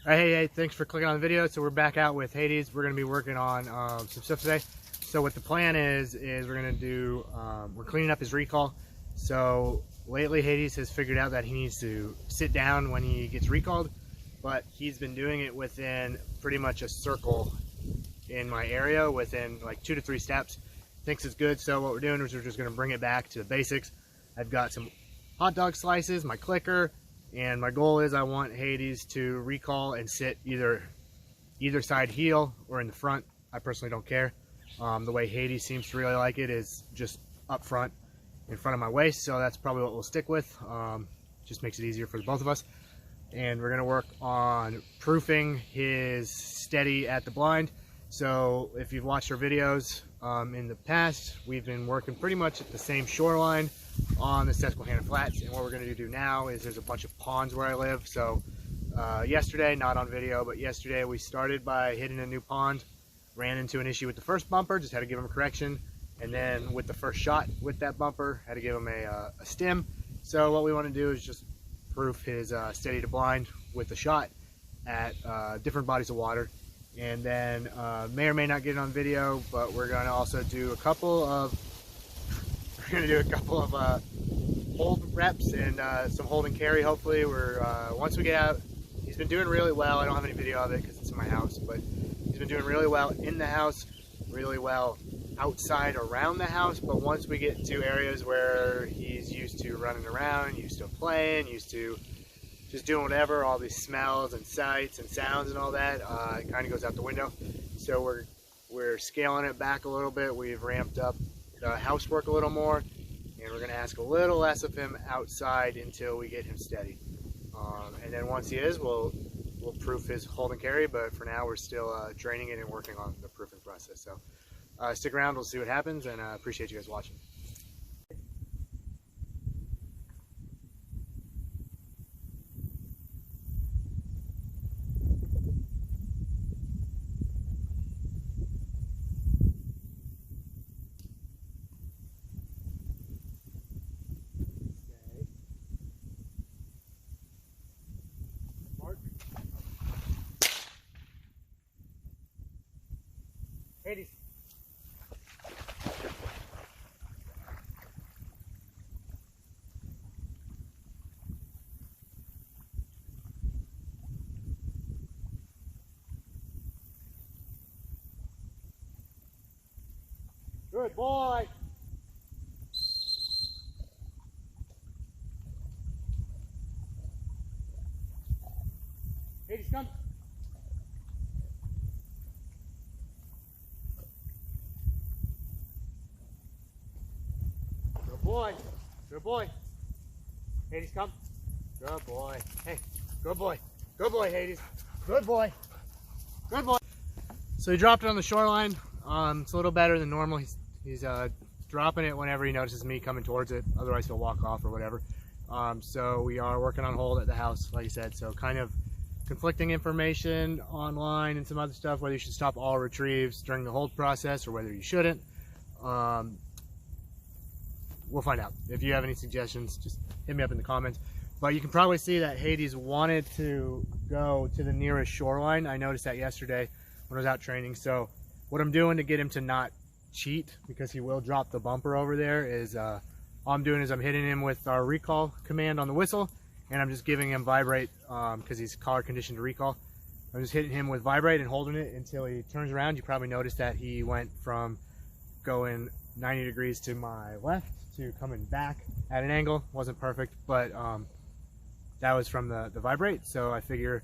Hey, thanks for clicking on the video. So we're back out with Hades. We're going to be working on some stuff today. So what the plan is we're going to do, we're cleaning up his recall. So lately Hades has figured out that he needs to sit down when he gets recalled, but he's been doing it within pretty much a circle in my area within like 2 to 3 steps. Thinks it's good. So what we're doing is we're just going to bring it back to the basics. I've got some hot dog slices, my clicker, and my goal is I want Hades to recall and sit either side heel or in the front. I personally don't care. The way Hades seems to really like it is just up front, in front of my waist, so that's probably what we'll stick with. Just makes it easier for both of us. And we're going to work on proofing his steady at the blind. So if you've watched our videos in the past, we've been working pretty much at the same shoreline on the Susquehanna Flats, and what we're going to do now is there's a bunch of ponds where I live. So yesterday, not on video, but yesterday we started by hitting a new pond, ran into an issue with the first bumper, just had to give him a correction, and then with the first shot with that bumper, had to give him a stim. So what we want to do is just proof his steady to blind with the shot at different bodies of water, and then may or may not get it on video, but we're going to also do a couple of hold reps and some hold and carry. Hopefully once we get out, he's been doing really well. I don't have any video of it because it's in my house, but he's been doing really well in the house, really well outside around the house. But once we get to areas where he's used to running around, used to playing, used to just doing whatever, all these smells and sights and sounds and all that, it kind of goes out the window. So we're scaling it back a little bit. We've ramped up the housework a little more, and we're going to ask a little less of him outside until we get him steady. And then once he is, we'll proof his hold and carry, but for now we're still training it and working on the proofing process. So stick around, we'll see what happens, and I appreciate you guys watching. Hades. Good boy. Hades, come. Good boy. Good boy. Hades, come. Good boy. Hey, good boy. Good boy, Hades. Good boy. Good boy. So he dropped it on the shoreline. It's a little better than normal. He's dropping it whenever he notices me coming towards it. Otherwise, he'll walk off or whatever. So we are working on hold at the house, like I said. So kind of conflicting information online and some other stuff, whether you should stop all retrieves during the hold process or whether you shouldn't. We'll find out. If you have any suggestions, just hit me up in the comments. But you can probably see that Hades wanted to go to the nearest shoreline. I noticed that yesterday when I was out training. So what I'm doing to get him to not cheat, because he will drop the bumper over there, is all I'm doing is I'm hitting him with our recall command on the whistle, and I'm just giving him vibrate because he's collar conditioned to recall. I'm just hitting him with vibrate and holding it until he turns around. You probably noticed that he went from going 90 degrees to my left to coming back at an angle. Wasn't perfect, but that was from the vibrate. So I figure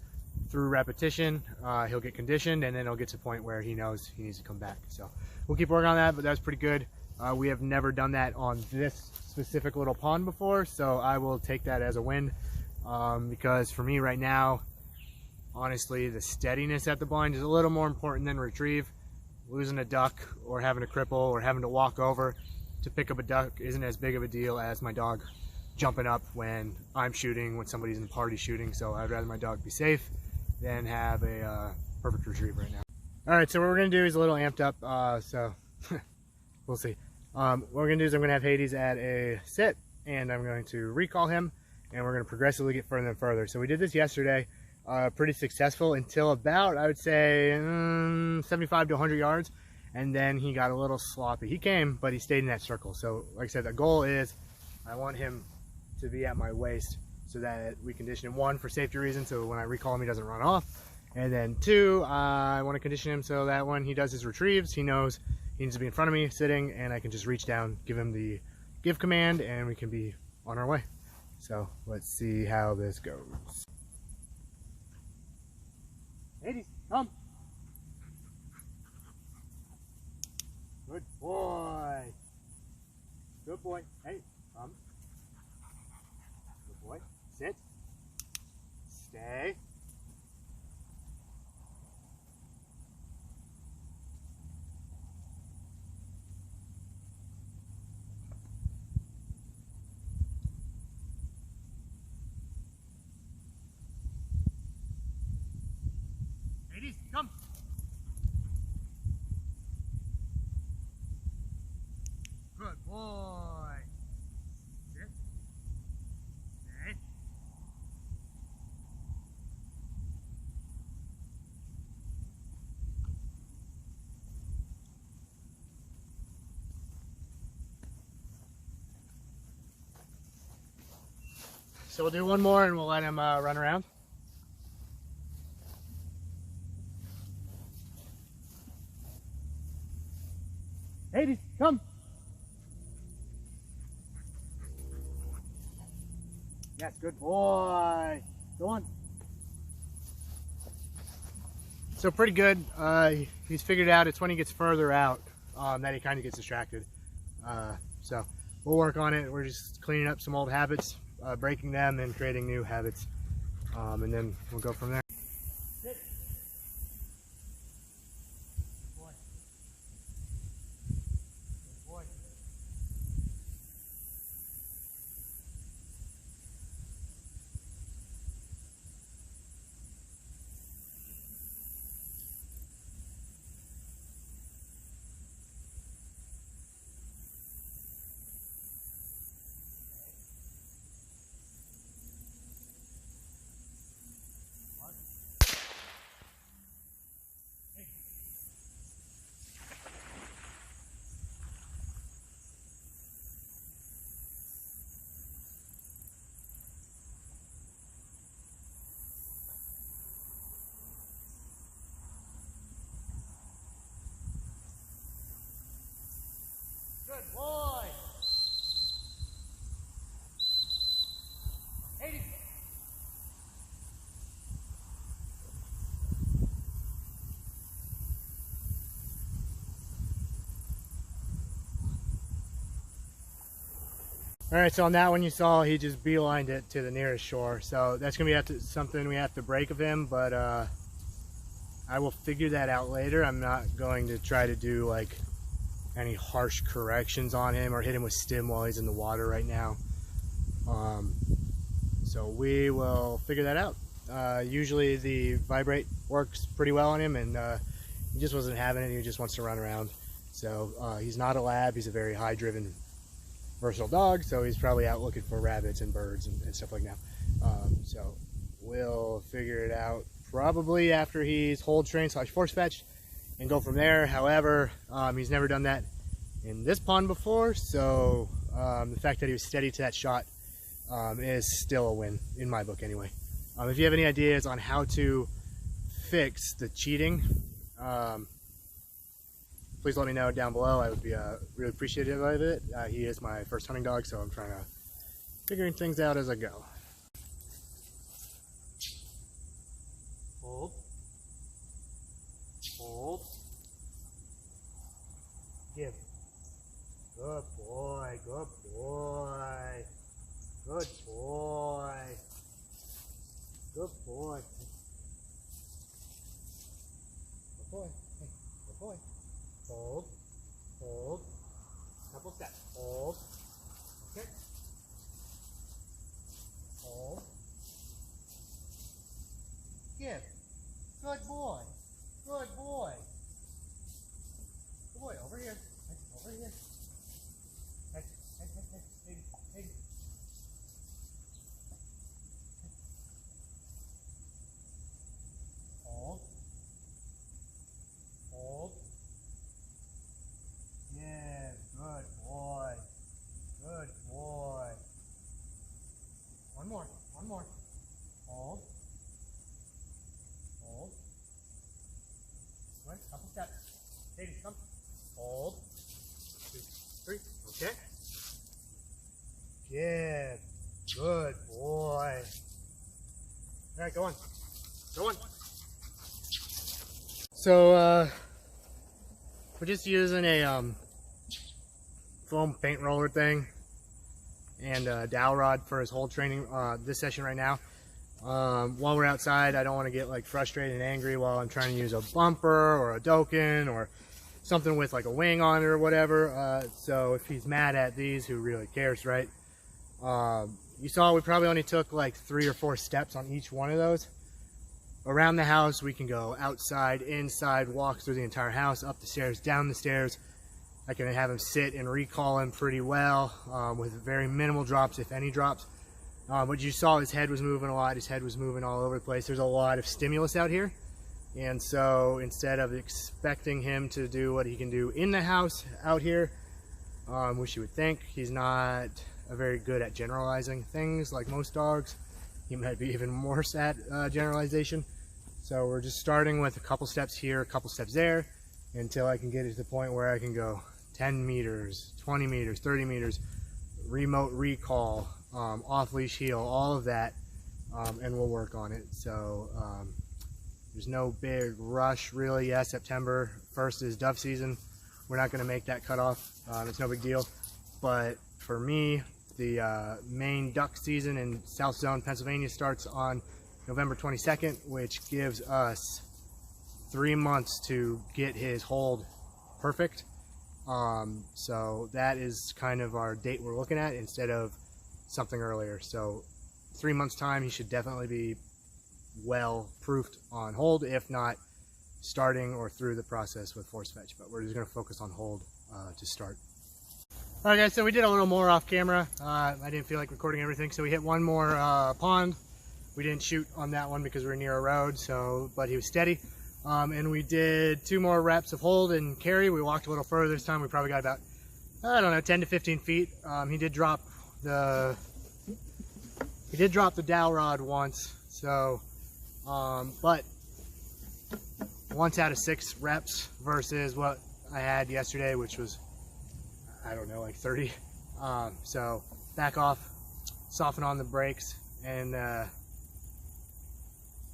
through repetition he'll get conditioned, and then he'll get to the point where he knows he needs to come back. So we'll keep working on that, but that's pretty good. We have never done that on this specific little pond before, so I will take that as a win, because for me right now, honestly, the steadiness at the blind is a little more important than retrieve. Losing a duck or having a cripple or having to walk over to pick up a duck isn't as big of a deal as my dog jumping up when I'm shooting, when somebody's in the party shooting. So I'd rather my dog be safe than have a perfect retrieve right now. All right, so what we're gonna do is a little amped up, so we'll see. What we're gonna do is I'm gonna have Hades at a sit, and I'm going to recall him, and we're gonna progressively get further and further. So we did this yesterday. pretty successful until about, I would say, 75 to 100 yards. And then he got a little sloppy. He came, but he stayed in that circle. So like I said, the goal is I want him to be at my waist so that we condition him, one, for safety reasons, so when I recall him, he doesn't run off. And then two, I want to condition him so that when he does his retrieves, he knows he needs to be in front of me sitting, and I can just reach down, give him the give command, and we can be on our way. So let's see how this goes. Hades, come. Good boy. Good boy. Hey, come. Good boy. Sit. Stay. Hades, come. Good boy. Sit. Stay. So we'll do one more and we'll let him run around. Hades, come. Yes, good boy. Go on. So pretty good. He's figured out it's when he gets further out that he kind of gets distracted. So we'll work on it. We're just cleaning up some old habits, breaking them and creating new habits. And then we'll go from there. Sit. Good boy. Good boy. Good boy. Hades. All right, so on that one you saw he just beelined it to the nearest shore. So that's gonna be something we have to break of him, but I will figure that out later. I'm not going to try to do like any harsh corrections on him or hit him with stim while he's in the water right now. So we will figure that out. Usually the vibrate works pretty well on him, and he just wasn't having it. He just wants to run around. So he's not a lab. He's a very high driven, versatile dog. So he's probably out looking for rabbits and birds and stuff like that. So we'll figure it out probably after he's hold trained / force fetched and go from there. However, he's never done that in this pond before, so the fact that he was steady to that shot is still a win in my book anyway. If you have any ideas on how to fix the cheating, please let me know down below. I would be really appreciative of it. He is my first hunting dog, so I'm trying to figuring things out as I go. Hold. Hold. Give. Good boy. Good boy. Good boy. Good boy. Good boy. Hey, good boy. Hold. Hold. Couple steps. Hold. Okay. Hold. Give. Good boy. Good boy. Good boy. Over here. Over here. Hey, hey, hey, hey, hey, hey. more. Hold. Hold. Right, couple steps. Katie, come. Hold. 2, 3. Okay. Good. Good boy. All right, go on. Go on. So, we're just using a foam paint roller thing and a dowel rod for his hold training this session right now. While we're outside, I don't want to get like frustrated and angry while I'm trying to use a bumper or a doken or something with like a wing on it or whatever. So if he's mad at these, who really cares, right? You saw we probably only took like 3 or 4 steps on each one of those. Around the house, we can go outside, inside, walk through the entire house, up the stairs, down the stairs. I can have him sit and recall him pretty well with very minimal drops, if any drops. But you saw his head was moving a lot. His head was moving all over the place. There's a lot of stimulus out here. And so instead of expecting him to do what he can do in the house out here, which you would think, he's not very good at generalizing things like most dogs. He might be even worse at generalization. So we're just starting with a couple steps here, a couple steps there, until I can get it to the point where I can go 10 meters, 20 meters, 30 meters, remote recall, off-leash heel, all of that, and we'll work on it. So there's no big rush really. Yeah, September 1st is dove season. We're not going to make that cutoff. It's no big deal. But for me, the main duck season in South Zone, Pennsylvania starts on November 22nd, which gives us 3 months to get his hold perfect. So that is kind of our date we're looking at instead of something earlier. So 3 months time, he should definitely be well proofed on hold, if not starting or through the process with force fetch. But we're just going to focus on hold to start. All right, guys, so we did a little more off camera. I didn't feel like recording everything, so we hit one more pond. We didn't shoot on that one because we were near a road, but he was steady. And we did 2 more reps of hold and carry. We walked a little further this time. We probably got about, I don't know, 10 to 15 feet. He did drop the dowel rod once. So, but once out of 6 reps versus what I had yesterday, which was, I don't know, like 30. So back off, soften on the brakes, and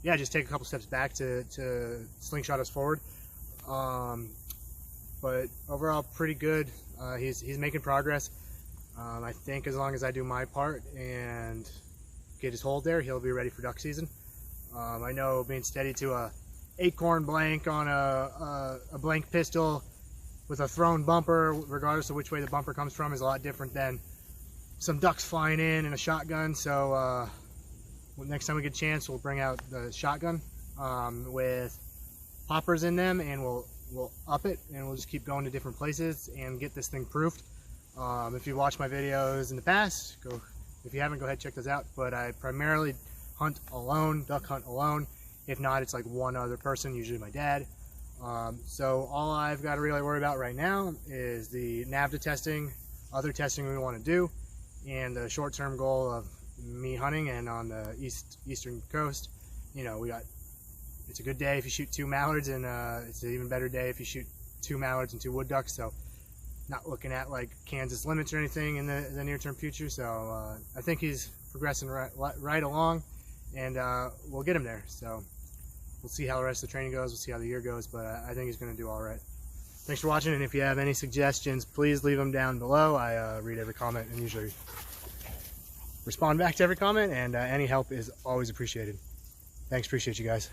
yeah, just take a couple steps back to slingshot us forward. But overall, pretty good. He's making progress. I think as long as I do my part and get his hold there, he'll be ready for duck season. I know being steady to a acorn blank on a blank pistol with a thrown bumper, regardless of which way the bumper comes from, is a lot different than some ducks flying in and a shotgun. So next time we get a chance, we'll bring out the shotgun with poppers in them, and we'll up it, and we'll just keep going to different places and get this thing proofed. If you watched my videos in the past, if you haven't, go ahead and check those out. But I primarily hunt alone, duck hunt alone. If not, it's like one other person, usually my dad. So all I've got to really worry about right now is the navhda testing, other testing we want to do, and the short-term goal of me hunting. And on the eastern coast, you know, it's a good day if you shoot 2 mallards, and it's an even better day if you shoot 2 mallards and 2 wood ducks. So not looking at like Kansas limits or anything in the near-term future. So I think he's progressing right along, and we'll get him there. So we'll see how the rest of the training goes. We'll see how the year goes, but I think he's going to do all right. Thanks for watching, and if you have any suggestions, please leave them down below. I read every comment and usually respond back to every comment, and any help is always appreciated. Thanks, appreciate you guys.